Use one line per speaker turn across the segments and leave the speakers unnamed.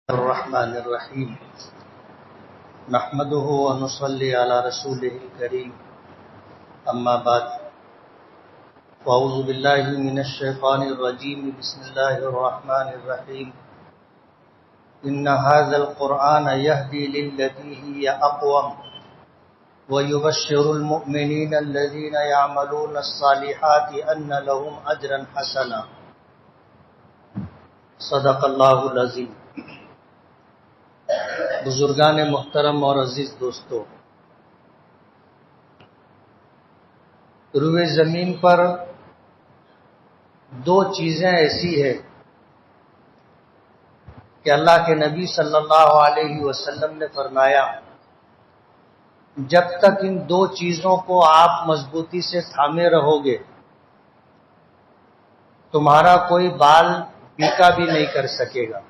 الرحمن الرحیم نحمده ونصلی علی رسوله الکریم اما بعد فاعوذ باللہ من الشیطان الرجیم بسم اللہ الرحمن الرحیم ان هذا القرآن يهدي للتي هي اقوم ويبشر المؤمنين الذين يعملون الصالحات ان لهم اجرا حسنا صدق اللہ العظیم۔ بزرگان محترم اور عزیز دوستو، روئے زمین پر دو چیزیں ایسی ہیں کہ اللہ کے نبی صلی اللہ علیہ وسلم نے فرمایا جب تک ان دو چیزوں کو آپ مضبوطی سے تھامے رہو گے تمہارا کوئی بال بیکا بھی نہیں کر سکے گا۔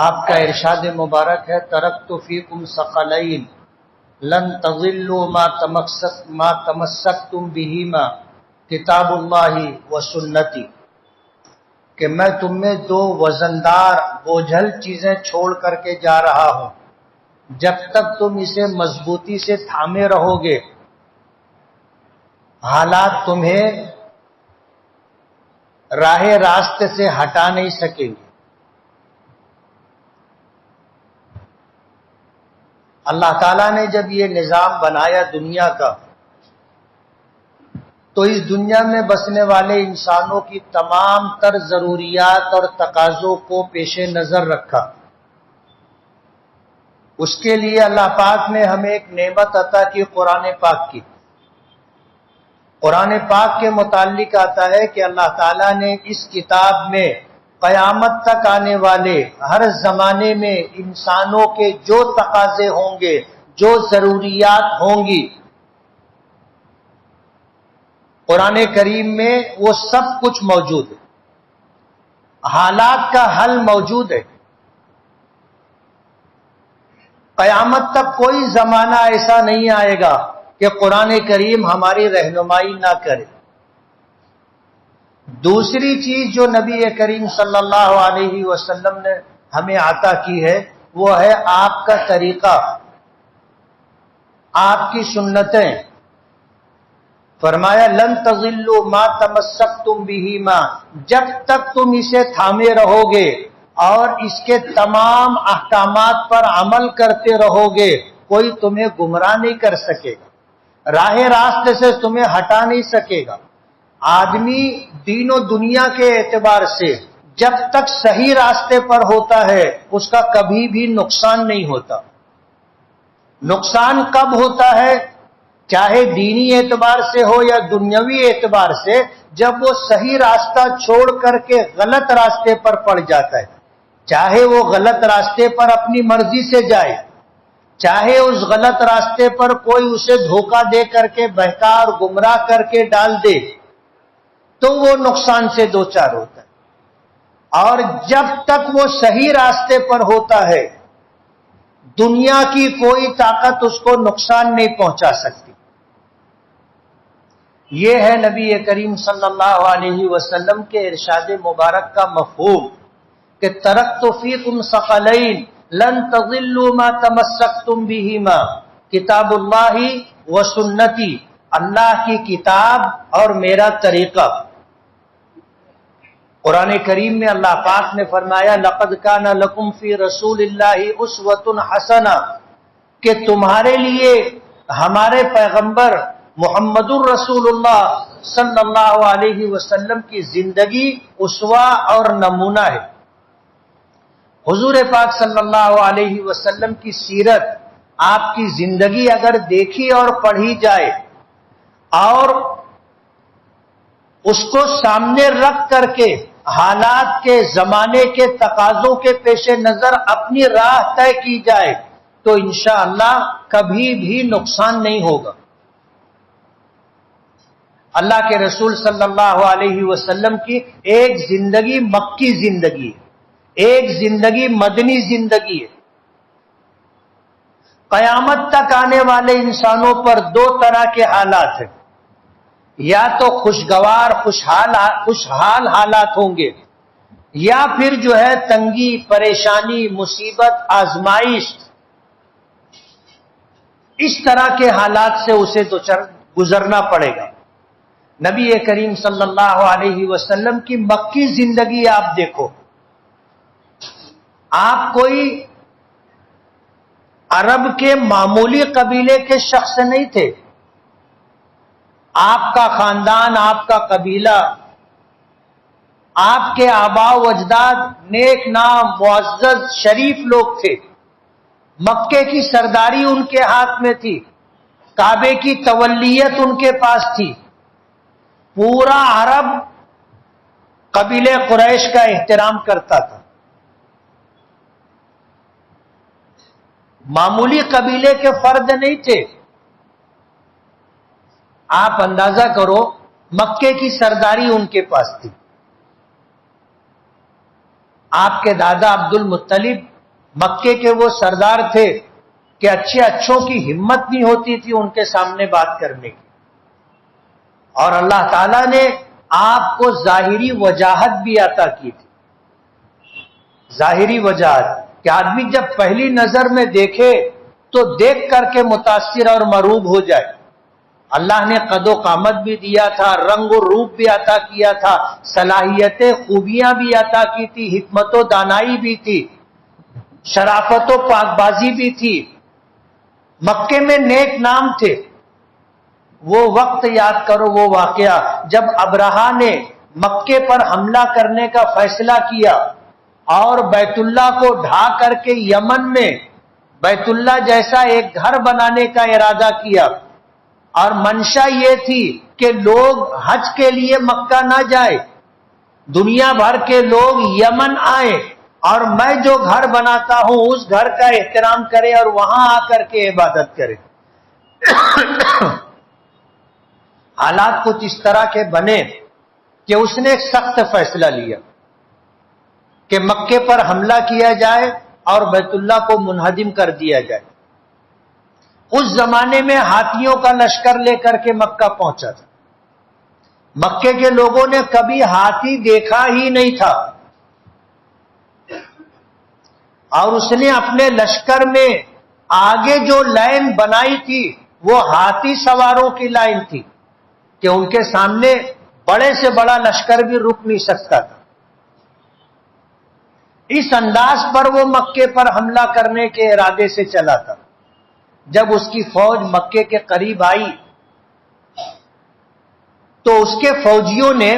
آپ کا ارشاد مبارک ہے ترکت فیکم ثقلین لن تضلوا ما تمسکتم بہما کتاب اللہ و سنتی، کہ میں تم میں دو وزندار بوجھل چیزیں چھوڑ کر کے جا رہا ہوں، جب تک تم اسے مضبوطی سے تھامے رہو گے حالات تمہیں راہ راستے سے ہٹا نہیں سکیں گے۔ اللہ تعالیٰ نے جب یہ نظام بنایا دنیا کا تو اس دنیا میں بسنے والے انسانوں کی تمام تر ضروریات اور تقاضوں کو پیش نظر رکھا۔ اس کے لیے اللہ پاک نے ہمیں ایک نعمت عطا کی، قرآن پاک کی۔ قرآن پاک کے متعلق آتا ہے کہ اللہ تعالیٰ نے اس کتاب میں قیامت تک آنے والے ہر زمانے میں انسانوں کے جو تقاضے ہوں گے، جو ضروریات ہوں گی، قرآن کریم میں وہ سب کچھ موجود ہے، حالات کا حل موجود ہے۔ قیامت تک کوئی زمانہ ایسا نہیں آئے گا کہ قرآن کریم ہماری رہنمائی نہ کرے۔ دوسری چیز جو نبی کریم صلی اللہ علیہ وسلم نے ہمیں عطا کی ہے وہ ہے آپ کا طریقہ، آپ کی سنتیں۔ فرمایا لن تضلوا ما تمسکتم بہما، جب تک تم اسے تھامے رہو گے اور اس کے تمام احکامات پر عمل کرتے رہو گے کوئی تمہیں گمراہ نہیں کر سکے گا، راہ راستے سے تمہیں ہٹا نہیں سکے گا۔ آدمی دین و دنیا کے اعتبار سے جب تک صحیح راستے پر ہوتا ہے اس کا کبھی بھی نقصان نہیں ہوتا۔ نقصان کب ہوتا ہے؟ چاہے دینی اعتبار سے ہو یا دنیاوی اعتبار سے، جب وہ صحیح راستہ چھوڑ کر کے غلط راستے پر پڑ جاتا ہے، چاہے وہ غلط راستے پر اپنی مرضی سے جائے، چاہے اس غلط راستے پر کوئی اسے دھوکہ دے کر کے بہکا اور گمراہ کر کے ڈال دے تو وہ نقصان سے دوچار ہوتا ہے۔ اور جب تک وہ صحیح راستے پر ہوتا ہے دنیا کی کوئی طاقت اس کو نقصان نہیں پہنچا سکتی۔ یہ ہے نبی کریم صلی اللہ علیہ وسلم کے ارشاد مبارک کا مفہوم کہ ترکت فیکم ثقلین لن تضلوا ما تمسکتم بہما کتاب اللہ و سنتی، اللہ کی کتاب اور میرا طریقہ۔ قرآن کریم میں اللہ پاک نے فرمایا لقد کان لکم فی رسول اللہ اسوۃ حسنہ، کہ تمہارے لیے ہمارے پیغمبر محمد الرسول اللہ صلی اللہ علیہ وسلم کی زندگی اسوہ اور نمونہ ہے۔ حضور پاک صلی اللہ علیہ وسلم کی سیرت، آپ کی زندگی اگر دیکھی اور پڑھی جائے اور اس کو سامنے رکھ کر کے حالات کے زمانے کے تقاضوں کے پیش نظر اپنی راہ طے کی جائے تو انشاءاللہ کبھی بھی نقصان نہیں ہوگا۔ اللہ کے رسول صلی اللہ علیہ وسلم کی ایک زندگی مکی زندگی ہے، ایک زندگی مدنی زندگی ہے۔ قیامت تک آنے والے انسانوں پر دو طرح کے حالات ہیں، یا تو خوشگوار خوشحال حالات ہوں گے، یا پھر جو ہے تنگی، پریشانی، مصیبت، آزمائش، اس طرح کے حالات سے اسے تو گزرنا پڑے گا۔ نبی کریم صلی اللہ علیہ وسلم کی مکی زندگی آپ دیکھو، آپ کوئی عرب کے معمولی قبیلے کے شخص نہیں تھے، آپ کا خاندان، آپ کا قبیلہ، آپ کے آباء و اجداد نیک نام، معزز، شریف لوگ تھے۔ مکے کی سرداری ان کے ہاتھ میں تھی، کعبے کی تولیت ان کے پاس تھی، پورا عرب قبیلے قریش کا احترام کرتا تھا۔ معمولی قبیلے کے فرد نہیں تھے۔ آپ اندازہ کرو، مکے کی سرداری ان کے پاس تھی۔ آپ کے دادا عبد المطلب مکے کے وہ سردار تھے کہ اچھوں کی ہمت نہیں ہوتی تھی ان کے سامنے بات کرنے کی، اور اللہ تعالی نے آپ کو ظاہری وجاہت بھی عطا کی تھی۔ ظاہری وجاہت کہ آدمی جب پہلی نظر میں دیکھے تو دیکھ کر کے متاثر اور مرعوب ہو جائے۔ اللہ نے قد و قامت بھی دیا تھا، رنگ و روپ بھی عطا کیا تھا، صلاحیتیں، خوبیاں بھی عطا کی تھی، حکمت و دانائی بھی تھی، شرافت و پاک بازی بھی تھی، مکے میں نیک نام تھے۔ وہ وقت یاد کرو، وہ واقعہ جب ابرہہ نے مکے پر حملہ کرنے کا فیصلہ کیا اور بیت اللہ کو ڈھا کر کے یمن میں بیت اللہ جیسا ایک گھر بنانے کا ارادہ کیا، اور منشا یہ تھی کہ لوگ حج کے لیے مکہ نہ جائے، دنیا بھر کے لوگ یمن آئیں اور میں جو گھر بناتا ہوں اس گھر کا احترام کرے اور وہاں آ کر کے عبادت کرے۔ حالات کچھ اس طرح کے بنے کہ اس نے ایک سخت فیصلہ لیا کہ مکے پر حملہ کیا جائے اور بیت اللہ کو منہدم کر دیا جائے۔ اس زمانے میں ہاتھیوں کا لشکر لے کر کے مکہ پہنچا تھا۔ مکے کے لوگوں نے کبھی ہاتھی دیکھا ہی نہیں تھا، اور اس نے اپنے لشکر میں آگے جو لائن بنائی تھی وہ ہاتھی سواروں کی لائن تھی کہ ان کے سامنے بڑے سے بڑا لشکر بھی رک نہیں سکتا تھا۔ اس انداز پر وہ مکے پر حملہ کرنے کے ارادے سے چلا تھا۔ جب اس کی فوج مکے کے قریب آئی تو اس کے فوجیوں نے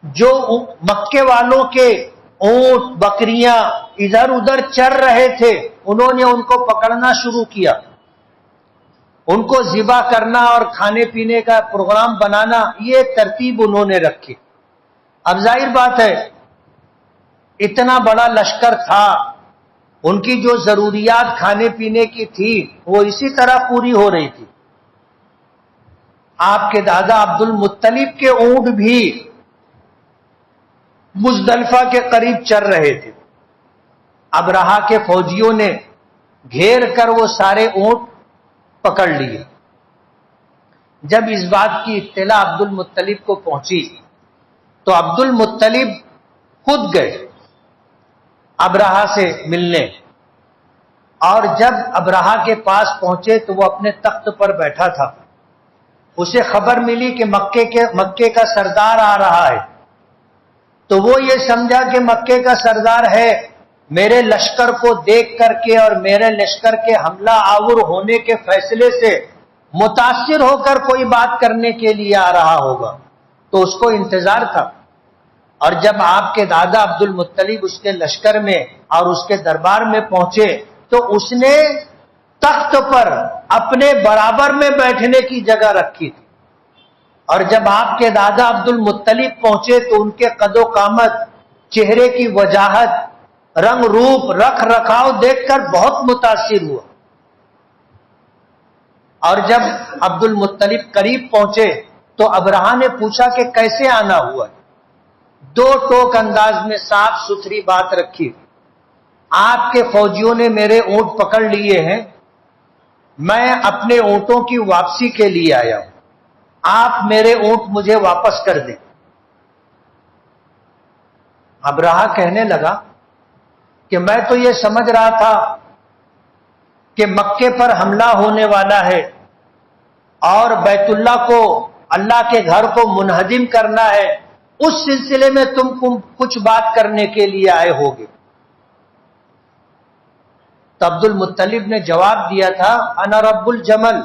جو مکے والوں کے اونٹ، بکریاں ادھر ادھر چر رہے تھے، انہوں نے ان کو پکڑنا شروع کیا، ان کو ذبح کرنا اور کھانے پینے کا پروگرام بنانا، یہ ترتیب انہوں نے رکھی۔ اب ظاہر بات ہے اتنا بڑا لشکر تھا، ان کی جو ضروریات کھانے پینے کی تھی وہ اسی طرح پوری ہو رہی تھی۔ آپ کے دادا عبد المطلب کے اونٹ بھی مزدلفہ کے قریب چر رہے تھے۔ ابرہہ کے فوجیوں نے گھیر کر وہ سارے اونٹ پکڑ لیے۔ جب اس بات کی اطلاع عبد المطلب کو پہنچی تو عبد المطلب خود گئے ابرہہ سے ملنے، اور جب ابرہہ کے پاس پہنچے تو وہ اپنے تخت پر بیٹھا تھا۔ اسے خبر ملی کہ مکے کا سردار آ رہا ہے، تو وہ یہ سمجھا کہ مکے کا سردار ہے، میرے لشکر کو دیکھ کر کے اور میرے لشکر کے حملہ آور ہونے کے فیصلے سے متاثر ہو کر کوئی بات کرنے کے لیے آ رہا ہوگا، تو اس کو انتظار تھا۔ اور جب آپ کے دادا عبد المطلب اس کے لشکر میں اور اس کے دربار میں پہنچے تو اس نے تخت پر اپنے برابر میں بیٹھنے کی جگہ رکھی تھی، اور جب آپ کے دادا عبد المطلب پہنچے تو ان کے قد و قامت، چہرے کی وجاہت، رنگ روپ، رکھ رکھاؤ دیکھ کر بہت متاثر ہوا۔ اور جب عبد المطلب قریب پہنچے تو ابرہہ نے پوچھا کہ کیسے آنا ہوا؟ دو ٹوک انداز میں صاف ستھری بات رکھی، آپ کے فوجیوں نے میرے اونٹ پکڑ لیے ہیں، میں اپنے اونٹوں کی واپسی کے لیے آیا ہوں، آپ میرے اونٹ مجھے واپس کر دیں۔ ابرہہ کہنے لگا کہ میں تو یہ سمجھ رہا تھا کہ مکے پر حملہ ہونے والا ہے اور بیت اللہ کو، اللہ کے گھر کو منہدم کرنا ہے، اس سلسلے میں تم کچھ بات کرنے کے لیے آئے ہوگے۔ تو عبد المطلب نے جواب دیا تھا، انا رب الجمل،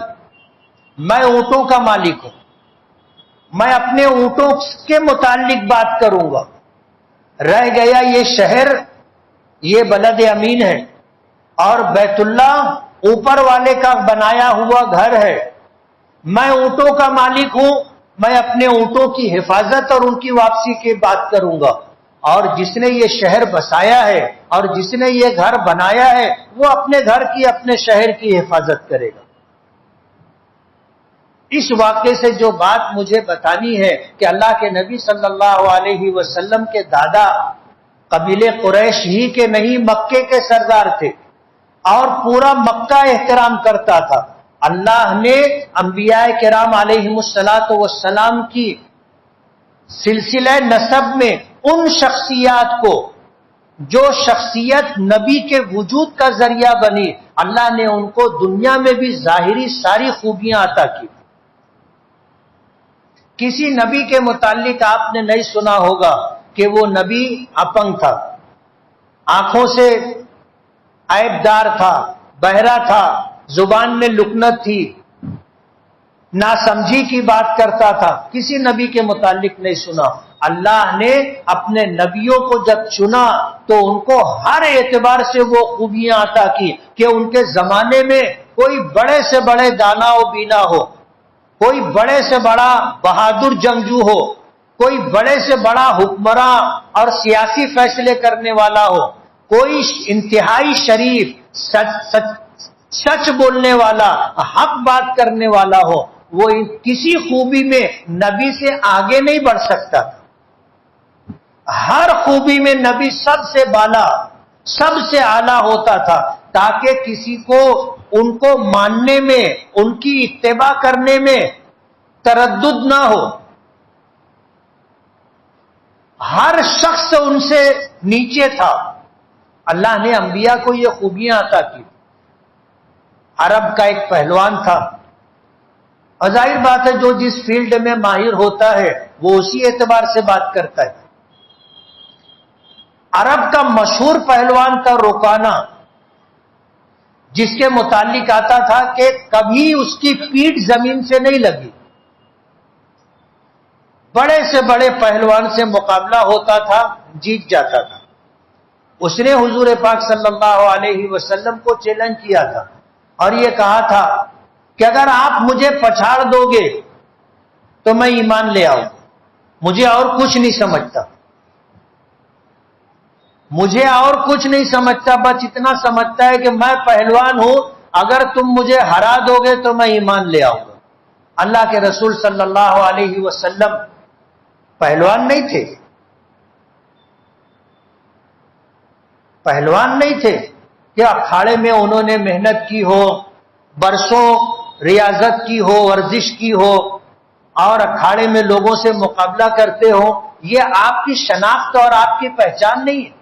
میں اونٹوں کا مالک ہوں، میں اپنے اونٹوں کے متعلق بات کروں گا۔ رہ گیا یہ شہر، یہ بلد امین ہے اور بیت اللہ اوپر والے کا بنایا ہوا گھر ہے، میں اونٹوں کا مالک ہوں، میں اپنے اونٹوں کی حفاظت اور ان کی واپسی کی بات کروں گا، اور جس نے یہ شہر بسایا ہے اور جس نے یہ گھر بنایا ہے وہ اپنے گھر کی، اپنے شہر کی حفاظت کرے گا۔ اس واقعے سے جو بات مجھے بتانی ہے کہ اللہ کے نبی صلی اللہ علیہ وسلم کے دادا قبیلے قریش ہی کے نہیں، مکے کے سردار تھے اور پورا مکہ احترام کرتا تھا۔ اللہ نے انبیاء کرام علیہم الصلاۃ والسلام کی سلسلہ نسب میں ان شخصیات کو جو شخصیت نبی کے وجود کا ذریعہ بنی، اللہ نے ان کو دنیا میں بھی ظاہری ساری خوبیاں عطا کی۔ کسی نبی کے متعلق آپ نے نہیں سنا ہوگا کہ وہ نبی اپنگ تھا، آنکھوں سے عیبدار تھا، بہرا تھا، زبان میں لکنت تھی، ناسمجھی کی بات کرتا تھا، کسی نبی کے متعلق نہیں سنا۔ اللہ نے اپنے نبیوں کو جب چنا تو ان کو ہر اعتبار سے وہ خوبیاں عطا کی کہ ان کے زمانے میں کوئی بڑے سے بڑے دانا و بینا ہو، کوئی بڑے سے بڑا بہادر جنگجو ہو، کوئی بڑے سے بڑا حکمراں اور سیاسی فیصلے کرنے والا ہو، کوئی انتہائی شریف، سچ بولنے والا، حق بات کرنے والا ہو، وہ کسی خوبی میں نبی سے آگے نہیں بڑھ سکتا۔ ہر خوبی میں نبی سب سے بالا، سب سے اعلیٰ ہوتا تھا، تاکہ کسی کو ان کو ماننے میں، ان کی اتباع کرنے میں تردد نہ ہو۔ ہر شخص ان سے نیچے تھا۔ اللہ نے انبیاء کو یہ خوبیاں عطا کی۔ عرب کا ایک پہلوان تھا، اور ظاہر بات ہے جو جس فیلڈ میں ماہر ہوتا ہے وہ اسی اعتبار سے بات کرتا ہے۔ عرب کا مشہور پہلوان تھا روکانا، جس کے متعلق آتا تھا کہ کبھی اس کی پیٹھ زمین سے نہیں لگی۔ بڑے سے بڑے پہلوان سے مقابلہ ہوتا تھا، جیت جاتا تھا۔ اس نے حضور پاک صلی اللہ علیہ وسلم کو چیلنج کیا تھا اور یہ کہا تھا کہ اگر آپ مجھے پچھاڑ دو گے تو میں ایمان لے آؤں، مجھے اور کچھ نہیں سمجھتا، مجھے اور کچھ نہیں سمجھتا، بس اتنا سمجھتا ہے کہ میں پہلوان ہوں، اگر تم مجھے ہرا دو گے تو میں ایمان لے آؤں گا۔ اللہ کے رسول صلی اللہ علیہ وسلم پہلوان نہیں تھے، پہلوان نہیں تھے کہ اکھاڑے میں انہوں نے محنت کی ہو، برسوں ریاضت کی ہو، ورزش کی ہو اور اکھاڑے میں لوگوں سے مقابلہ کرتے ہو، یہ آپ کی شناخت اور آپ کی پہچان نہیں ہے۔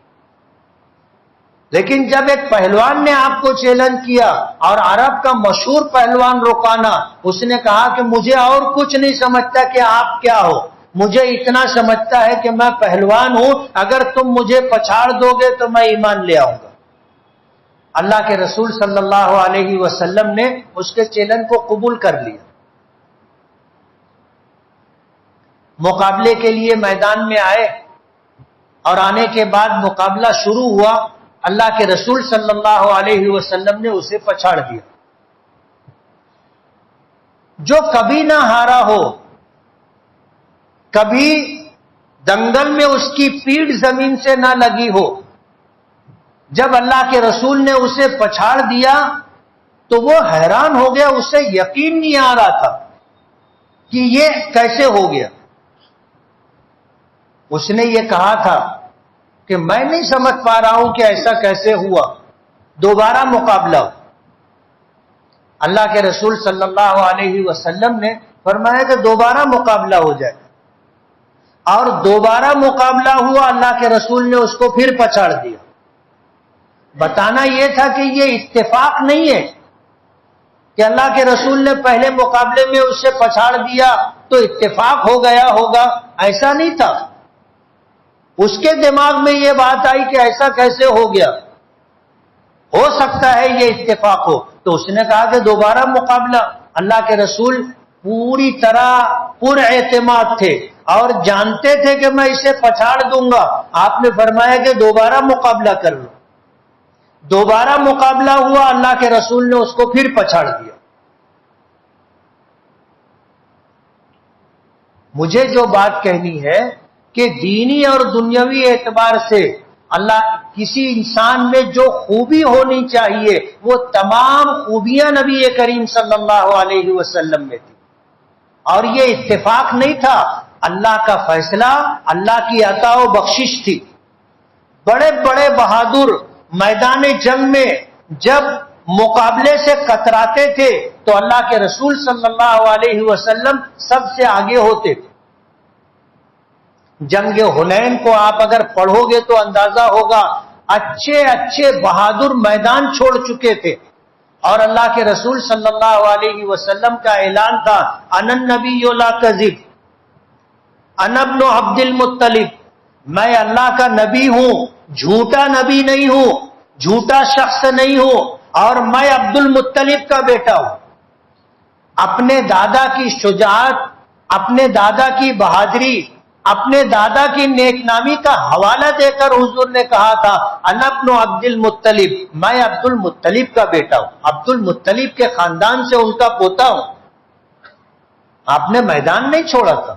لیکن جب ایک پہلوان نے آپ کو چیلنج کیا، اور عرب کا مشہور پہلوان روکانا، اس نے کہا کہ مجھے اور کچھ نہیں سمجھتا کہ آپ کیا ہو، مجھے اتنا سمجھتا ہے کہ میں پہلوان ہوں، اگر تم مجھے پچھاڑ دو گے تو میں ایمان لے آؤں گا۔ اللہ کے رسول صلی اللہ علیہ وسلم نے اس کے چیلنج کو قبول کر لیا۔ مقابلے کے لیے میدان میں آئے اور آنے کے بعد مقابلہ شروع ہوا، اللہ کے رسول صلی اللہ علیہ وسلم نے اسے پچھاڑ دیا۔ جو کبھی نہ ہارا ہو، کبھی دنگل میں اس کی پیٹھ زمین سے نہ لگی ہو، جب اللہ کے رسول نے اسے پچھاڑ دیا تو وہ حیران ہو گیا، اسے یقین نہیں آ رہا تھا کہ یہ کیسے ہو گیا۔ اس نے یہ کہا تھا کہ میں نہیں سمجھ پا رہا ہوں کہ ایسا کیسے ہوا، دوبارہ مقابلہ ہو۔ اللہ کے رسول صلی اللہ علیہ وسلم نے فرمایا کہ دوبارہ مقابلہ ہو جائے۔ اور دوبارہ مقابلہ ہوا، اللہ کے رسول نے اس کو پھر پچاڑ دیا۔ بتانا یہ تھا کہ یہ اتفاق نہیں ہے کہ اللہ کے رسول نے پہلے مقابلے میں اسے پچاڑ دیا تو اتفاق ہو گیا ہوگا، ایسا نہیں تھا۔ اس کے دماغ میں یہ بات آئی کہ ایسا کیسے ہو گیا، ہو سکتا ہے یہ اتفاق ہو، تو اس نے کہا کہ دوبارہ مقابلہ۔ اللہ کے رسول پوری طرح پر اعتماد تھے اور جانتے تھے کہ میں اسے پچاڑ دوں گا۔ آپ نے فرمایا کہ دوبارہ مقابلہ کر لو۔ دوبارہ مقابلہ ہوا، اللہ کے رسول نے اس کو پھر پچاڑ دیا۔ مجھے جو بات کہنی ہے کہ دینی اور دنیاوی اعتبار سے اللہ کسی انسان میں جو خوبی ہونی چاہیے وہ تمام خوبیاں نبی کریم صلی اللہ علیہ وسلم میں تھی، اور یہ اتفاق نہیں تھا، اللہ کا فیصلہ، اللہ کی عطا و بخشش تھی۔ بڑے بڑے بہادر میدان جنگ میں جب مقابلے سے کتراتے تھے تو اللہ کے رسول صلی اللہ علیہ وسلم سب سے آگے ہوتے تھے۔ جنگ حنین کو آپ اگر پڑھو گے تو اندازہ ہوگا، اچھے اچھے بہادر میدان چھوڑ چکے تھے، اور اللہ کے رسول صلی اللہ علیہ وسلم کا اعلان تھا، انا النبی لا کذب، انا ابن عبد المطلب، میں اللہ کا نبی ہوں، جھوٹا نبی نہیں ہوں، جھوٹا شخص نہیں ہوں، اور میں عبد المطلب کا بیٹا ہوں۔ اپنے دادا کی شجاعت، اپنے دادا کی بہادری، اپنے دادا کی نیک نامی کا حوالہ دے کر حضور نے کہا تھا، انا ابن عبد المطلب، میں عبد المطلب کا بیٹا ہوں، عبد المطلب کے خاندان سے ان کا پوتا ہوں۔ آپ نے میدان نہیں چھوڑا تھا۔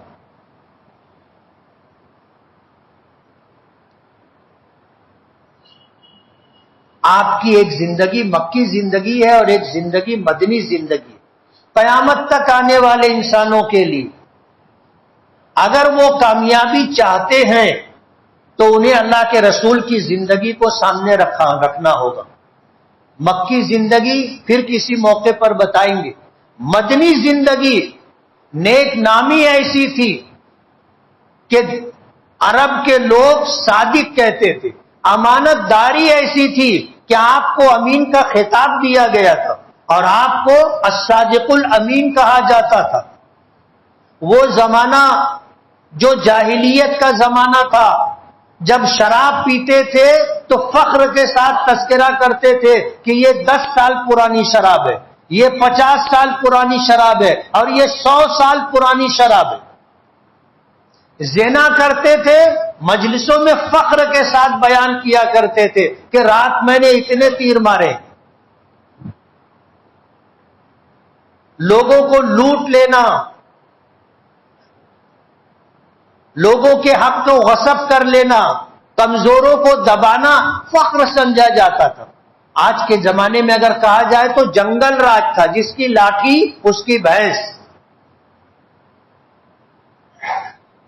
آپ کی ایک زندگی مکی زندگی ہے اور ایک زندگی مدنی زندگی ہے۔ قیامت تک آنے والے انسانوں کے لیے اگر وہ کامیابی چاہتے ہیں تو انہیں اللہ کے رسول کی زندگی کو سامنے رکھنا ہوگا۔ مکی زندگی پھر کسی موقع پر بتائیں گے۔ مدنی زندگی نیک نامی ایسی تھی کہ عرب کے لوگ صادق کہتے تھے، امانت داری ایسی تھی کہ آپ کو امین کا خطاب دیا گیا تھا اور آپ کو الصادق الامین کہا جاتا تھا۔ وہ زمانہ جو جاہلیت کا زمانہ تھا، جب شراب پیتے تھے تو فخر کے ساتھ تذکرہ کرتے تھے کہ یہ 10 سال پرانی شراب ہے، یہ 50 سال پرانی شراب ہے، اور یہ 100 سال پرانی شراب ہے۔ زنا کرتے تھے، مجلسوں میں فخر کے ساتھ بیان کیا کرتے تھے کہ رات میں نے اتنے تیر مارے۔ لوگوں کو لوٹ لینا، لوگوں کے حق کو غصب کر لینا، کمزوروں کو دبانا فخر سمجھا جاتا تھا۔ آج کے زمانے میں اگر کہا جائے تو جنگل راج تھا، جس کی لاٹھی اس کی بھینس۔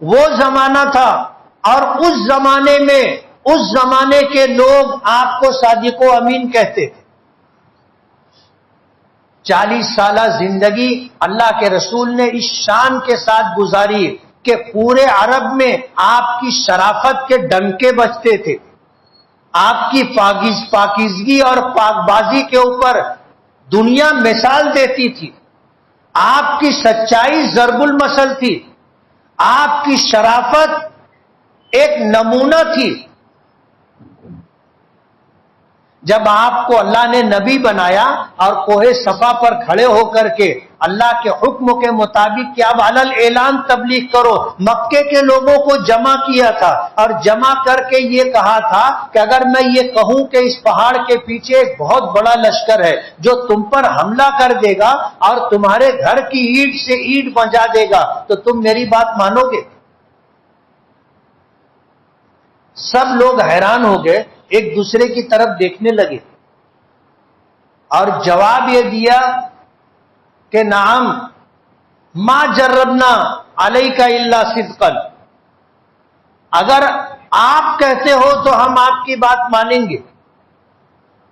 وہ زمانہ تھا، اور اس زمانے میں اس زمانے کے لوگ آپ کو صادق و امین کہتے تھے۔ 40 سالہ زندگی اللہ کے رسول نے اس شان کے ساتھ گزاری کہ پورے عرب میں آپ کی شرافت کے ڈنکے بجتے تھے، آپ کی پاکیزگی اور پاک بازی کے اوپر دنیا مثال دیتی تھی، آپ کی سچائی ضرب المثل تھی، آپ کی شرافت ایک نمونہ تھی۔ جب آپ کو اللہ نے نبی بنایا اور کوہ صفا پر کھڑے ہو کر کے اللہ کے حکم کے مطابق کہ اب علل اعلان تبلیغ کرو، مکے کے لوگوں کو جمع کیا تھا اور جمع کر کے یہ کہا تھا کہ اگر میں یہ کہوں کہ اس پہاڑ کے پیچھے ایک بہت بڑا لشکر ہے جو تم پر حملہ کر دے گا اور تمہارے گھر کی اینٹ سے اینٹ بجا دے گا تو تم میری بات مانو گے؟ سب لوگ حیران ہو گئے، ایک دوسرے کی طرف دیکھنے لگے اور جواب یہ دیا کہ نعم ما جربنا علیک الا صدقا، اگر آپ کہتے ہو تو ہم آپ کی بات مانیں گے۔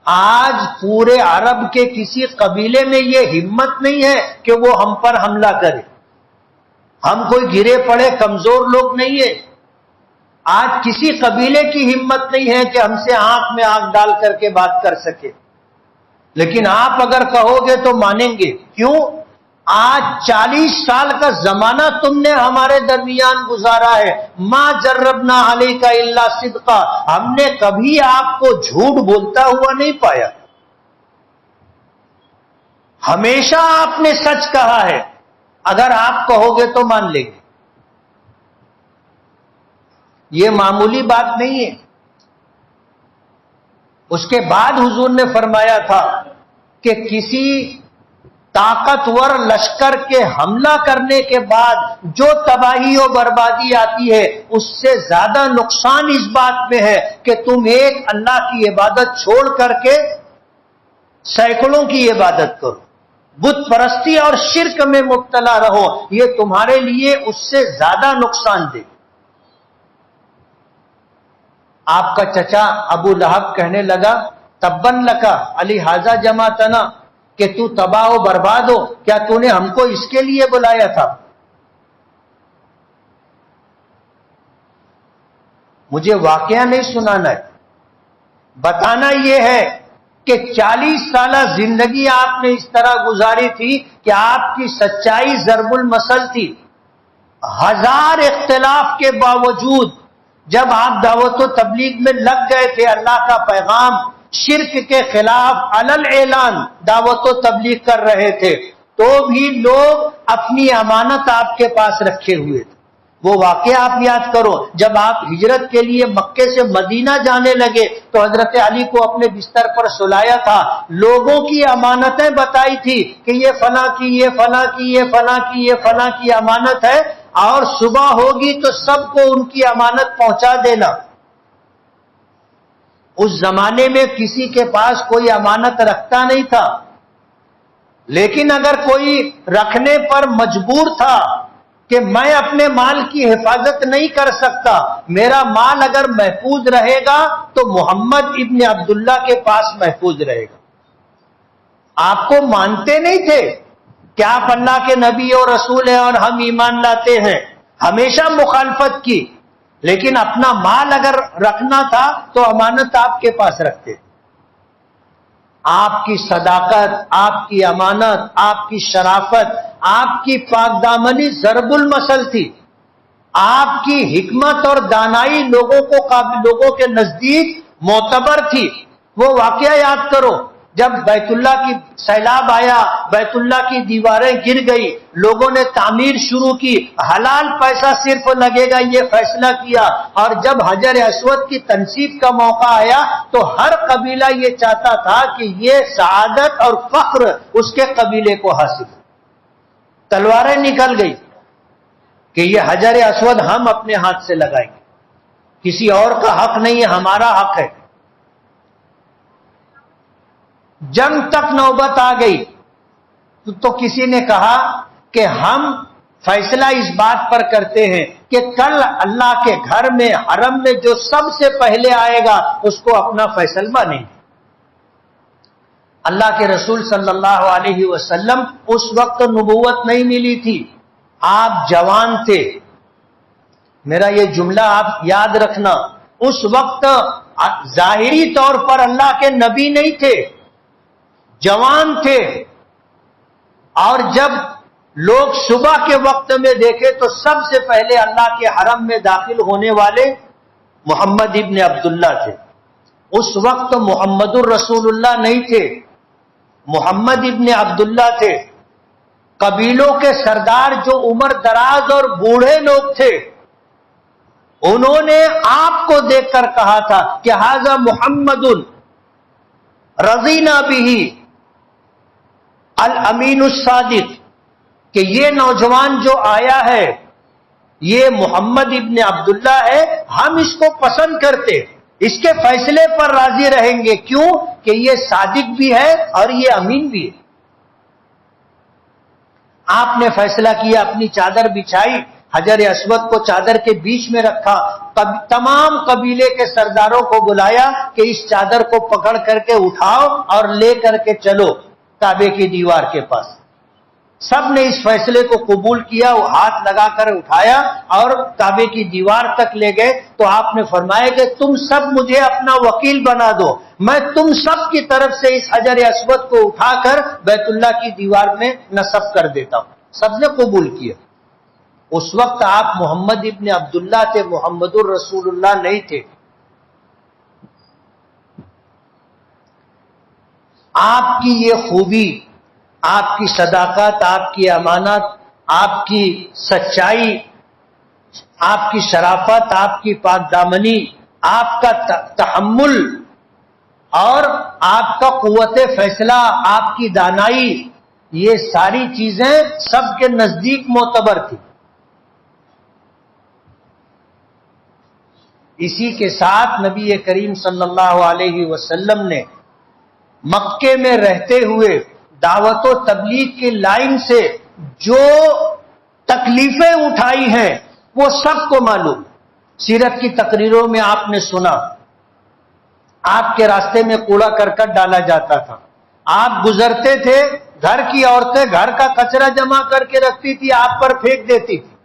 آج پورے عرب کے کسی قبیلے میں یہ ہمت نہیں ہے کہ وہ ہم پر حملہ کرے۔ ہم کوئی گرے پڑے کمزور لوگ نہیں ہیں. آج کسی قبیلے کی ہمت نہیں ہے کہ ہم سے آنکھ میں آنکھ ڈال کر کے بات کر سکے. لیکن آپ اگر کہو گے تو مانیں گے. کیوں؟ آج 40 سال کا زمانہ تم نے ہمارے درمیان گزارا ہے. ما جربنا علیک الا صدقا، ہم نے کبھی آپ کو جھوٹ بولتا ہوا نہیں پایا. ہمیشہ آپ نے سچ کہا ہے. اگر آپ کہو گے تو مان لیں گے. یہ معمولی بات نہیں ہے. اس کے بعد حضور نے فرمایا تھا کہ کسی طاقتور لشکر کے حملہ کرنے کے بعد جو تباہی و بربادی آتی ہے اس سے زیادہ نقصان اس بات میں ہے کہ تم ایک اللہ کی عبادت چھوڑ کر کے سینکڑوں کی عبادت کرو، بت پرستی اور شرک میں مبتلا رہو. یہ تمہارے لیے اس سے زیادہ نقصان دے. آپ کا چچا ابو لہب کہنے لگا تبن لکا علی ھذا جمعتنا، کہ تو تباہ و برباد ہو، کیا تو نے ہم کو اس کے لیے بلایا تھا؟ مجھے واقعہ نہیں سنانا ہے، بتانا یہ ہے کہ 40 سالہ زندگی آپ نے اس طرح گزاری تھی کہ آپ کی سچائی ضرب المثل تھی. 1000 اختلاف کے باوجود جب آپ دعوت و تبلیغ میں لگ گئے تھے، اللہ کا پیغام شرک کے خلاف علل اعلان دعوت و تبلیغ کر رہے تھے، تو بھی لوگ اپنی امانت آپ کے پاس رکھے ہوئے تھے. وہ واقعہ آپ یاد کرو، جب آپ ہجرت کے لیے مکے سے مدینہ جانے لگے تو حضرت علی کو اپنے بستر پر سلایا تھا، لوگوں کی امانتیں بتائی تھی کہ یہ فلاں کی، یہ فلاں کی، یہ فلاں کی، یہ فلاں کی امانت ہے، اور صبح ہوگی تو سب کو ان کی امانت پہنچا دینا. اس زمانے میں کسی کے پاس کوئی امانت رکھتا نہیں تھا، لیکن اگر کوئی رکھنے پر مجبور تھا کہ میں اپنے مال کی حفاظت نہیں کر سکتا، میرا مال اگر محفوظ رہے گا تو محمد ابن عبداللہ کے پاس محفوظ رہے گا. آپ کو مانتے نہیں تھے کہ آپ اللہ کے نبی اور رسول ہیں اور ہم ایمان لاتے ہیں، ہمیشہ مخالفت کی، لیکن اپنا مال اگر رکھنا تھا تو امانت آپ کے پاس رکھتے. آپ کی صداقت، آپ کی امانت، آپ کی شرافت، آپ کی پاک دامنی ضرب المثل تھی. آپ کی حکمت اور دانائی لوگوں کے نزدیک معتبر تھی. وہ واقعہ یاد کرو، جب بیت اللہ کی سیلاب آیا، بیت اللہ کی دیواریں گر گئی، لوگوں نے تعمیر شروع کی، حلال پیسہ صرف لگے گا یہ فیصلہ کیا، اور جب حجر اسود کی تنصیب کا موقع آیا تو ہر قبیلہ یہ چاہتا تھا کہ یہ سعادت اور فخر اس کے قبیلے کو حاصل. تلواریں نکل گئی کہ یہ حجر اسود ہم اپنے ہاتھ سے لگائیں گے، کسی اور کا حق نہیں ہے، ہمارا حق ہے. جنگ تک نوبت آ گئی تو کسی نے کہا کہ ہم فیصلہ اس بات پر کرتے ہیں کہ کل اللہ کے گھر میں حرم میں جو سب سے پہلے آئے گا اس کو اپنا فیصل مانیں گے. اللہ کے رسول صلی اللہ علیہ وسلم اس وقت نبوت نہیں ملی تھی، آپ جوان تھے. میرا یہ جملہ آپ یاد رکھنا، اس وقت ظاہری طور پر اللہ کے نبی نہیں تھے، جوان تھے. اور جب لوگ صبح کے وقت میں دیکھے تو سب سے پہلے اللہ کے حرم میں داخل ہونے والے محمد ابن عبداللہ تھے. اس وقت محمد الرسول اللہ نہیں تھے، محمد ابن عبداللہ تھے. قبیلوں کے سردار جو عمر دراز اور بوڑھے لوگ تھے، انہوں نے آپ کو دیکھ کر کہا تھا کہ ھذا محمد رضینا بہ الامین الصادق، کہ یہ نوجوان جو آیا ہے یہ محمد ابن عبداللہ ہے، ہم اس کو پسند کرتے، اس کے فیصلے پر راضی رہیں گے. کیوں؟ کہ یہ صادق بھی ہے اور یہ امین بھی ہے. آپ نے فیصلہ کیا، اپنی چادر بچھائی، حجر اسود کو چادر کے بیچ میں رکھا، تمام قبیلے کے سرداروں کو بلایا کہ اس چادر کو پکڑ کر کے اٹھاؤ اور لے کر کے چلو کعبے کی دیوار کے پاس. سب نے اس فیصلے کو قبول کیا، وہ ہاتھ لگا کر اٹھایا اور کعبے کی دیوار تک لے گئے تو آپ نے فرمایا کہ تم سب مجھے اپنا وکیل بنا دو، میں تم سب کی طرف سے اس حجر اسود کو اٹھا کر بیت اللہ کی دیوار میں نصب کر دیتا ہوں۔ سب نے قبول کیا۔ اس وقت آپ محمد ابن عبداللہ تھے، محمد الرسول اللہ نہیں تھے۔ آپ کی یہ خوبی، آپ کی صداقت، آپ کی امانت، آپ کی سچائی، آپ کی شرافت، آپ کی پاک دامنی، آپ کا تحمل اور آپ کا قوت فیصلہ، آپ کی دانائی، یہ ساری چیزیں سب کے نزدیک معتبر تھی۔ اسی کے ساتھ نبی کریم صلی اللہ علیہ وسلم نے مکے میں رہتے ہوئے دعوت و تبلیغ کی لائن سے جو تکلیفیں اٹھائی ہیں وہ سب کو معلوم۔ سیرت کی تقریروں میں آپ نے سنا، آپ کے راستے میں کوڑا کرکٹ ڈالا جاتا تھا، آپ گزرتے تھے، گھر کی عورتیں گھر کا کچرا جمع کر کے رکھتی تھی، آپ پر پھینک دیتی تھی،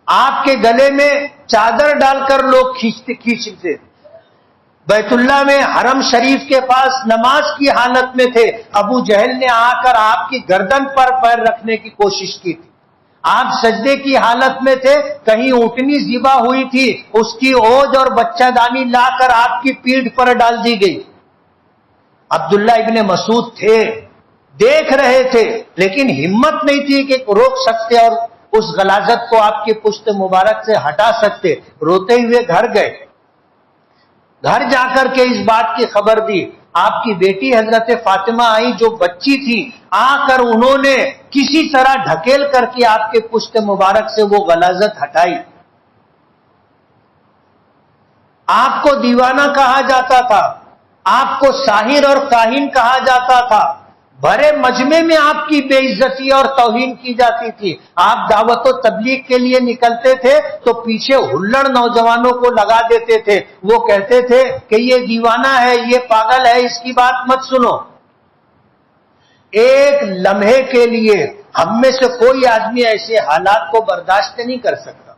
آپ کے گلے میں چادر ڈال کر لوگ کھینچتے، بیت اللہ میں حرم شریف کے پاس نماز کی حالت میں تھے، ابو جہل نے آ کر آپ کی گردن پر پیر رکھنے کی کوشش کی تھی، آپ سجدے کی حالت میں تھے، کہیں اونٹنی ذبح ہوئی تھی، اس کی اوج اور بچہ دانی لا کر آپ کی پیٹھ پر ڈال دی گئی۔ عبداللہ ابن مسعود تھے، دیکھ رہے تھے، لیکن ہمت نہیں تھی کہ روک سکتے اور اس غلاظت کو آپ کی پشت مبارک سے ہٹا سکتے، روتے ہوئے گھر گئے، گھر جا کر کے اس بات کی خبر دی، آپ کی بیٹی حضرت فاطمہ آئی جو بچی تھی، آ کر انہوں نے کسی طرح ڈھکیل کر کے آپ کے پشت مبارک سے وہ غلاظت ہٹائی۔ آپ کو دیوانہ کہا جاتا تھا، آپ کو ساحر اور کاہن کہا جاتا تھا، بھرے مجمع میں آپ کی بے عزتی اور توہین کی جاتی تھی۔ آپ دعوت و تبلیغ کے لیے نکلتے تھے تو پیچھے ہلڑ نوجوانوں کو لگا دیتے تھے، وہ کہتے تھے کہ یہ دیوانہ ہے، یہ پاگل ہے، اس کی بات مت سنو۔ ایک لمحے کے لیے ہم میں سے کوئی آدمی ایسے حالات کو برداشت نہیں کر سکتا۔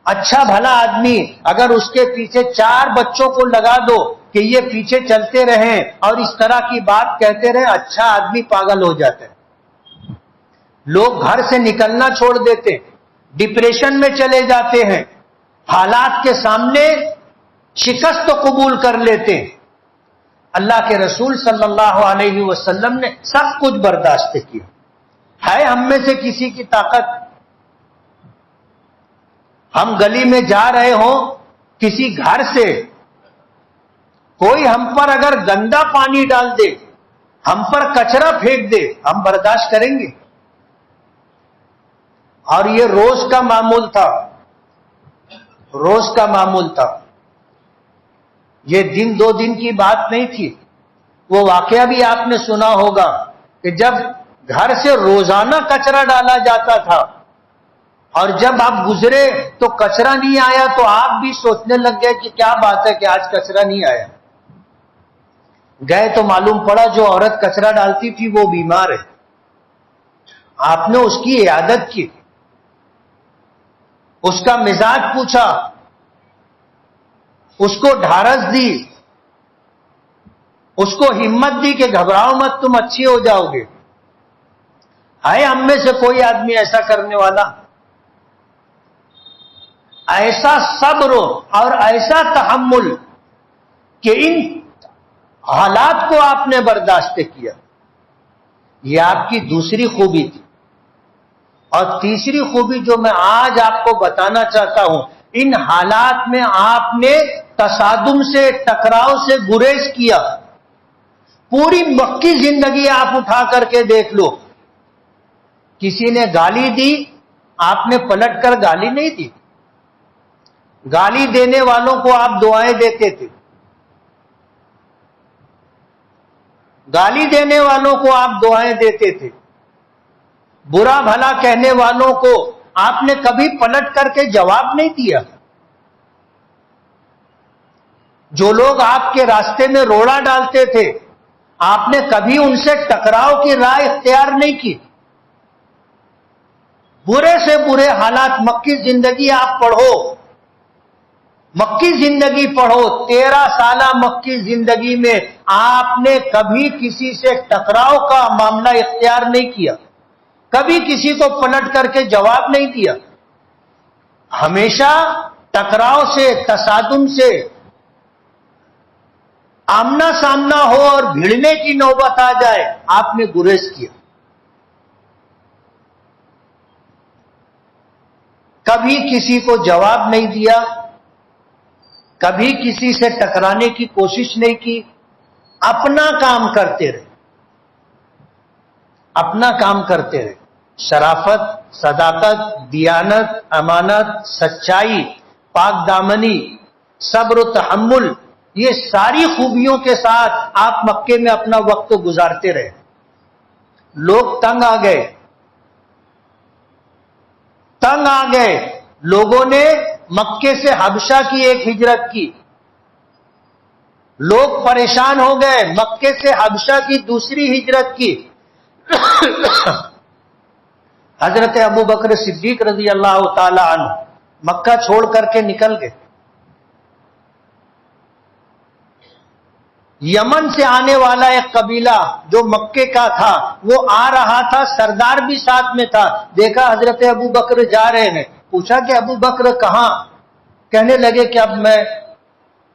اچھا بھلا آدمی اگر اس کے پیچھے 4 بچوں کو لگا دو کہ یہ پیچھے چلتے رہیں اور اس طرح کی بات کہتے رہیں، اچھا آدمی پاگل ہو جاتا ہے۔ لوگ گھر سے نکلنا چھوڑ دیتے، ڈپریشن میں چلے جاتے ہیں، حالات کے سامنے شکست قبول کر لیتے ہیں۔ اللہ کے رسول صلی اللہ علیہ وسلم نے سب کچھ برداشت کیا۔ ہے ہم میں سے کسی کی طاقت، ہم گلی میں جا رہے ہوں، کسی گھر سے کوئی ہم پر اگر گندا پانی ڈال دے، ہم پر کچرا پھینک دے، ہم برداشت کریں گے؟ اور یہ روز کا معمول تھا، روز کا معمول تھا، یہ دن 2 دن کی بات نہیں تھی۔ وہ واقعہ بھی آپ نے سنا ہوگا کہ جب گھر سے روزانہ کچرا ڈالا جاتا تھا اور جب آپ گزرے تو کچرا نہیں آیا تو آپ بھی سوچنے لگ گئے کہ کیا بات ہے کہ آج کچرا نہیں آیا۔ گئے تو معلوم پڑا جو عورت کچرا ڈالتی تھی وہ بیمار ہے۔ آپ نے اس کی عیادت کی، اس کا مزاج پوچھا، اس کو ڈھارس دی، اس کو ہمت دی کہ گھبراؤ مت، تم اچھی ہو جاؤ گے۔ ہے ہم میں سے کوئی آدمی ایسا کرنے والا؟ ایسا صبر اور ایسا تحمل کہ ان حالات کو آپ نے برداشت کیا، یہ آپ کی دوسری خوبی تھی۔ اور تیسری خوبی جو میں آج آپ کو بتانا چاہتا ہوں، ان حالات میں آپ نے تصادم سے، ٹکراؤ سے گریز کیا۔ پوری مکی زندگی آپ اٹھا کر کے دیکھ لو، کسی نے گالی دی، آپ نے پلٹ کر گالی نہیں دی، گالی دینے والوں کو آپ دعائیں دیتے تھے، گالی دینے والوں کو آپ دعائیں دیتے تھے، برا بھلا کہنے والوں کو آپ نے کبھی پلٹ کر کے جواب نہیں دیا۔ جو لوگ آپ کے راستے میں روڑا ڈالتے تھے، آپ نے کبھی ان سے ٹکراؤ کی رائے اختیار نہیں کی. برے سے برے حالات، مکی زندگی آپ پڑھو، مکی زندگی پڑھو، 13 سالہ مکی زندگی میں آپ نے کبھی کسی سے ٹکراؤ کا معاملہ اختیار نہیں کیا، کبھی کسی کو پلٹ کر کے جواب نہیں دیا. ہمیشہ ٹکراؤ سے، تصادم سے آمنا سامنا ہو اور بھیڑنے کی نوبت آ جائے، آپ نے گریز کیا. کبھی کسی کو جواب نہیں دیا، کبھی کسی سے ٹکرانے کی کوشش نہیں کی، اپنا کام کرتے رہے، اپنا کام کرتے رہے. شرافت، صداقت، دیانت، امانت، سچائی، پاک دامنی، صبر و تحمل، یہ ساری خوبیوں کے ساتھ آپ مکے میں اپنا وقت گزارتے رہے. لوگ تنگ آ گئے، تنگ آ گئے. لوگوں نے مکے سے حبشہ کی ایک ہجرت کی، لوگ پریشان ہو گئے، مکے سے حبشہ کی دوسری ہجرت کی. حضرت ابو بکر صدیق رضی اللہ تعالی عنہ مکہ چھوڑ کر کے نکل گئے. یمن سے آنے والا ایک قبیلہ جو مکے کا تھا وہ آ رہا تھا، سردار بھی ساتھ میں تھا. دیکھا حضرت ابو بکر جا رہے ہیں، پوچھا کہ ابو بکر کہاں؟ کہنے لگے کہ اب میں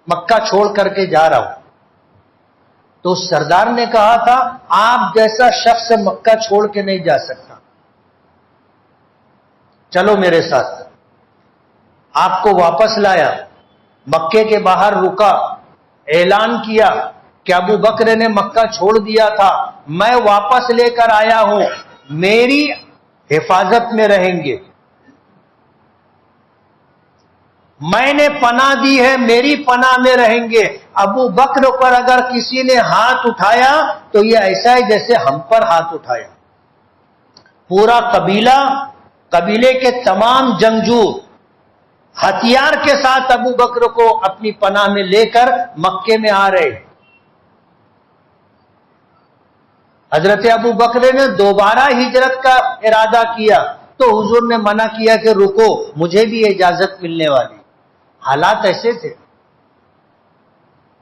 مکہ چھوڑ کر کے جا رہا ہوں. تو سردار نے کہا تھا آپ جیسا شخص مکہ چھوڑ کے نہیں جا سکتا، چلو میرے ساتھ. آپ کو واپس لایا، مکے کے باہر رکا، اعلان کیا کہ ابو بکر نے مکہ چھوڑ دیا تھا، میں واپس لے کر آیا ہوں، میری حفاظت میں رہیں گے، میں نے پناہ دی ہے، میری پناہ میں رہیں گے. ابو بکر پر اگر کسی نے ہاتھ اٹھایا تو یہ ایسا ہے جیسے ہم پر ہاتھ اٹھایا. پورا قبیلہ، قبیلے کے تمام جنگجو ہتھیار کے ساتھ ابو بکر کو اپنی پناہ میں لے کر مکے میں آ رہے. حضرت ابو بکر نے دوبارہ ہجرت کا ارادہ کیا تو حضور نے منع کیا کہ رکو، مجھے بھی اجازت ملنے والی. حالات ایسے تھے.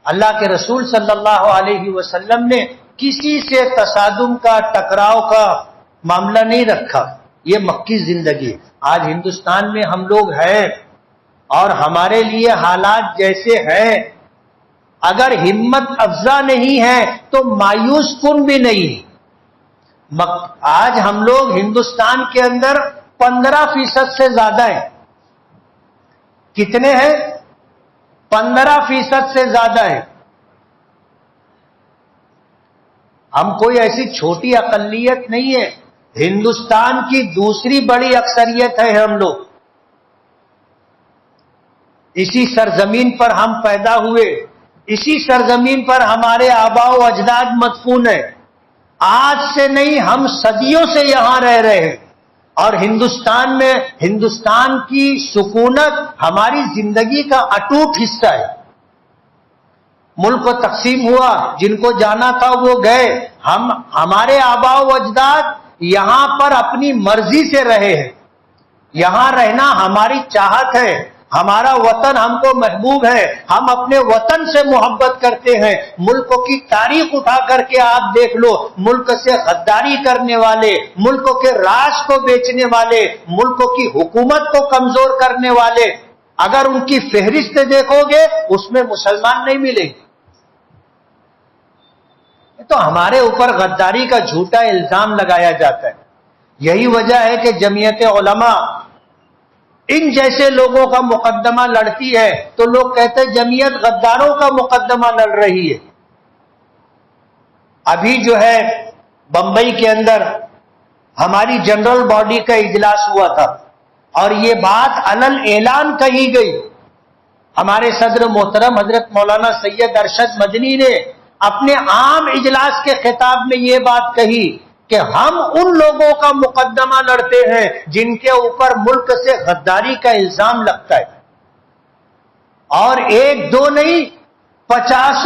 اللہ کے رسول صلی اللہ علیہ وسلم نے کسی سے تصادم کا، ٹکراؤ کا معاملہ نہیں رکھا. یہ مکی زندگی. آج ہندوستان میں ہم لوگ ہیں اور ہمارے لیے حالات جیسے ہیں، اگر ہمت افزا نہیں ہے تو مایوس کن بھی نہیں. آج ہم لوگ ہندوستان کے اندر 15% سے زیادہ ہیں. کتنے ہیں؟ 15% سے زیادہ ہیں. ہم کوئی ایسی چھوٹی اقلیت نہیں ہے، ہندوستان کی دوسری بڑی اکثریت ہے ہم لوگ. اسی سرزمین پر ہم پیدا ہوئے، اسی سرزمین پر ہمارے آباء و اجداد مدفون ہیں. آج سے نہیں، ہم صدیوں سے یہاں رہ رہے ہیں اور ہندوستان میں ہندوستان کی سکونت ہماری زندگی کا اٹوٹ حصہ ہے. ملک کو تقسیم ہوا، جن کو جانا تھا وہ گئے. ہمارے آباء و اجداد یہاں پر اپنی مرضی سے رہے ہیں. یہاں رہنا ہماری چاہت ہے، ہمارا وطن ہم کو محبوب ہے، ہم اپنے وطن سے محبت کرتے ہیں. ملکوں کی تاریخ اٹھا کر کے آپ دیکھ لو، ملک سے غداری کرنے والے، ملکوں کے راز کو بیچنے والے، ملکوں کی حکومت کو کمزور کرنے والے، اگر ان کی فہرست دیکھو گے اس میں مسلمان نہیں ملیں گے. تو ہمارے اوپر غداری کا جھوٹا الزام لگایا جاتا ہے. یہی وجہ ہے کہ جمعیت علماء ان جیسے لوگوں کا مقدمہ لڑتی ہے تو لوگ کہتے ہیں جمعیت غداروں کا مقدمہ لڑ رہی ہے. ابھی جو ہے بمبئی کے اندر ہماری جنرل باڈی کا اجلاس ہوا تھا اور یہ بات علل اعلان کہی گئی. ہمارے صدر محترم حضرت مولانا سید ارشد مدنی نے اپنے عام اجلاس کے خطاب میں یہ بات کہی کہ ہم ان لوگوں کا مقدمہ لڑتے ہیں جن کے اوپر ملک سے غداری کا الزام لگتا ہے. اور ایک دو نہیں، 50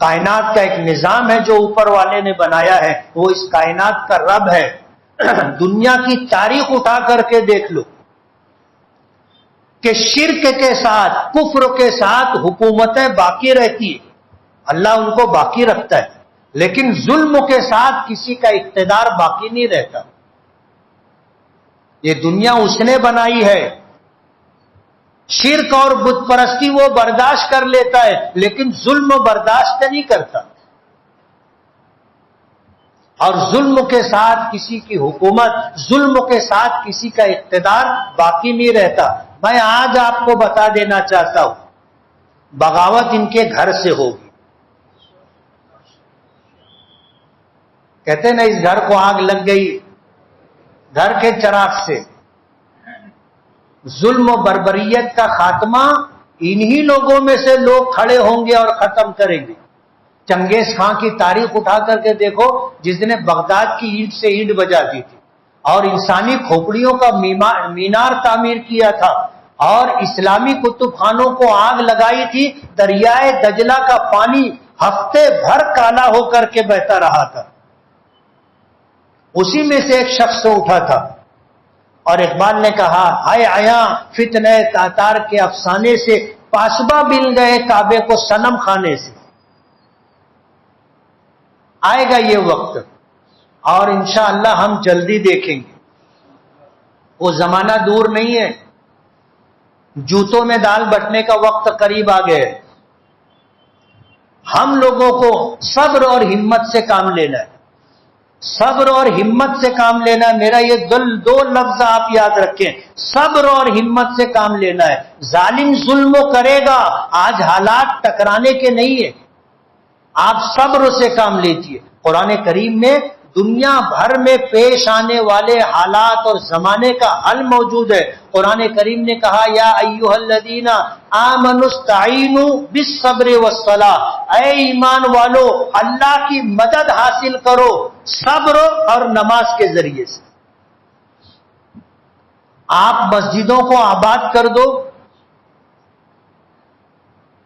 کائنات کا ایک نظام ہے جو اوپر والے نے بنایا ہے، وہ اس کائنات کا رب ہے۔ دنیا کی تاریخ اٹھا کر کے دیکھ لو کہ شرک کے ساتھ، کفر کے ساتھ حکومتیں باقی رہتی ہیں، اللہ ان کو باقی رکھتا ہے، لیکن ظلم کے ساتھ کسی کا اقتدار باقی نہیں رہتا۔ یہ دنیا اس نے بنائی ہے، شرک اور بت پرستی وہ برداشت کر لیتا ہے لیکن ظلم برداشت نہیں کرتا، اور ظلم کے ساتھ کسی کی حکومت، ظلم کے ساتھ کسی کا اقتدار باقی نہیں رہتا۔ میں آج آپ کو بتا دینا چاہتا ہوں، بغاوت ان کے گھر سے ہوگی۔ کہتے ہیں نا اس گھر کو آگ لگ گئی گھر کے چراغ سے۔ ظلم و بربریت کا خاتمہ انہی لوگوں میں سے لوگ کھڑے ہوں گے اور ختم کریں گے۔ چنگیز خان کی تاریخ اٹھا کر کے دیکھو، جس نے بغداد کی اینٹ سے اینٹ بجا دی تھی اور انسانی کھوپڑیوں کا مینار تعمیر کیا تھا اور اسلامی کتب خانوں کو آگ لگائی تھی، دریائے دجلہ کا پانی ہفتے بھر کالا ہو کر کے بہتا رہا تھا، اسی میں سے ایک شخص اٹھا تھا۔ اور اقبال نے کہا، ہائے عیاں فتنہ تاتار کے افسانے سے، پاسباں مل گئے کعبے کو صنم خانے سے۔ آئے گا یہ وقت اور انشاءاللہ ہم جلدی دیکھیں گے، وہ زمانہ دور نہیں ہے، جوتوں میں دال بٹنے کا وقت قریب آ گئے۔ ہم لوگوں کو صبر اور ہمت سے کام لینا ہے، صبر اور ہمت سے کام لینا ہے۔ میرا یہ دو لفظ آپ یاد رکھیں، صبر اور ہمت سے کام لینا ہے۔ ظالم ظلم کرے گا، آج حالات ٹکرانے کے نہیں ہے، آپ صبر سے کام لیجئے۔ قرآن کریم میں دنیا بھر میں پیش آنے والے حالات اور زمانے کا حل موجود ہے۔ قرآن کریم نے کہا، یا ایھا الذین آمنوا استعینوا بالصبر والصلاۃ، اے ایمان والو اللہ کی مدد حاصل کرو صبر اور نماز کے ذریعے سے۔ آپ مسجدوں کو آباد کر دو،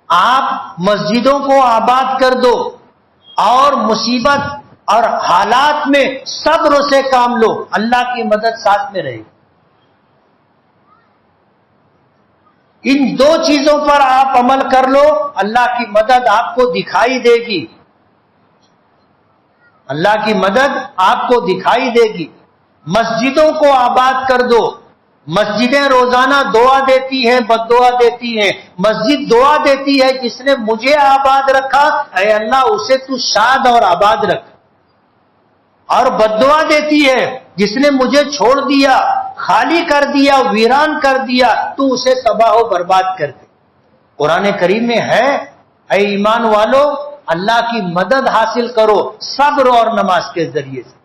آپ مسجدوں کو آباد کر دو اور مصیبت اور حالات میں صبر سے کام لو، اللہ کی مدد ساتھ میں رہے گی۔ ان دو چیزوں پر آپ عمل کر لو، اللہ کی مدد آپ کو دکھائی دے گی، اللہ کی مدد آپ کو دکھائی دے گی۔ مسجدوں کو آباد کر دو، مسجدیں روزانہ دعا دیتی ہیں، بد دعا دیتی ہیں۔ مسجد دعا دیتی ہے، جس نے مجھے آباد رکھا اے اللہ اسے تو شاد اور آباد رکھ، اور بد دعا دیتی ہے، جس نے مجھے چھوڑ دیا، خالی کر دیا، ویران کر دیا، تو اسے تباہ و برباد کر دے۔ قرآن کریم میں ہے، اے ایمان والو اللہ کی مدد حاصل کرو صبر اور نماز کے ذریعے سے۔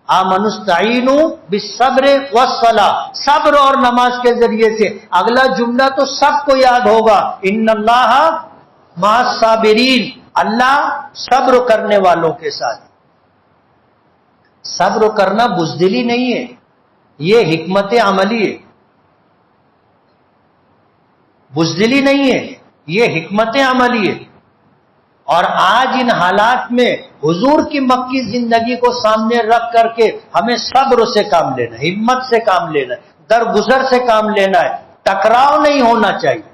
آمنوا استعینوا بالصبر والصلاۃ، صبر اور نماز کے ذریعے سے۔ اگلا جملہ تو سب کو یاد ہوگا، ان اللہ مع الصابرین، اللہ صبر کرنے والوں کے ساتھ۔ صبر کرنا بزدلی نہیں ہے، یہ حکمت عملی ہے، بزدلی نہیں ہے، یہ حکمت عملی ہے۔ اور آج ان حالات میں حضور کی مکی زندگی کو سامنے رکھ کر کے ہمیں صبر سے کام لینا ہے، ہمت سے کام لینا ہے، درگزر سے کام لینا ہے، ٹکراؤ نہیں ہونا چاہیے۔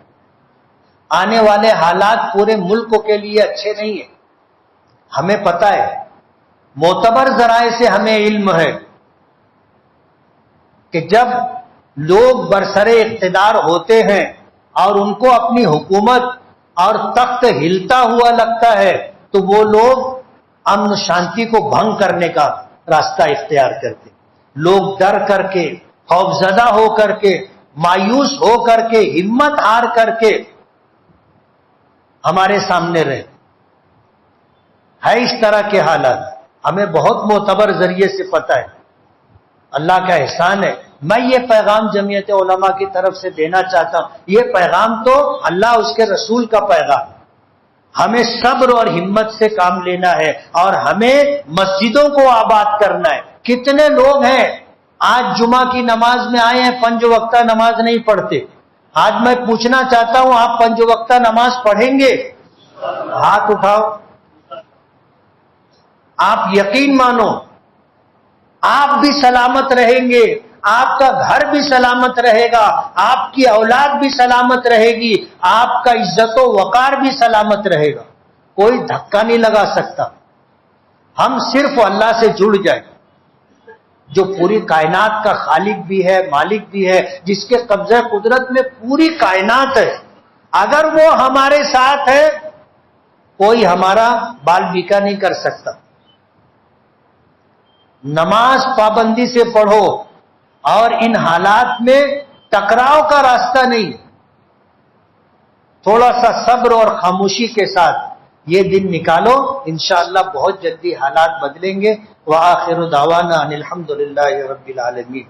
آنے والے حالات پورے ملک کے لیے اچھے نہیں ہیں، ہمیں پتہ ہے، معتبر ذرائع سے ہمیں علم ہے کہ جب لوگ برسر اقتدار ہوتے ہیں اور ان کو اپنی حکومت اور تخت ہلتا ہوا لگتا ہے تو وہ لوگ امن شانتی کو بھنگ کرنے کا راستہ اختیار کرتے، لوگ ڈر کر کے، خوفزدہ ہو کر کے، مایوس ہو کر کے، ہمت ہار کر کے ہمارے سامنے رہے ہے۔ اس طرح کے حالات ہمیں بہت معتبر ذریعے سے پتہ ہے، اللہ کا احسان ہے۔ میں یہ پیغام جمعیت علماء کی طرف سے دینا چاہتا ہوں، یہ پیغام تو اللہ اس کے رسول کا پیغام، ہمیں صبر اور ہمت سے کام لینا ہے اور ہمیں مسجدوں کو آباد کرنا ہے۔ کتنے لوگ ہیں آج جمعہ کی نماز میں آئے ہیں، 5 وقتہ نماز نہیں پڑھتے۔ آج میں پوچھنا چاہتا ہوں، آپ 5 وقتہ نماز پڑھیں گے؟ ہاتھ اٹھاؤ۔ آپ یقین مانو آپ بھی سلامت رہیں گے، آپ کا گھر بھی سلامت رہے گا، آپ کی اولاد بھی سلامت رہے گی، آپ کا عزت و وقار بھی سلامت رہے گا، کوئی دھکا نہیں لگا سکتا۔ ہم صرف اللہ سے جڑ جائیں، جو پوری کائنات کا خالق بھی ہے، مالک بھی ہے، جس کے قبضہ قدرت میں پوری کائنات ہے، اگر وہ ہمارے ساتھ ہے کوئی ہمارا بال بیکا نہیں کر سکتا۔ نماز پابندی سے پڑھو اور ان حالات میں ٹکراؤ کا راستہ نہیں، تھوڑا سا صبر اور خاموشی کے ساتھ یہ دن نکالو، انشاءاللہ بہت جلدی حالات بدلیں گے۔ وآخر دعوانا ان الحمدللہ رب العالمین۔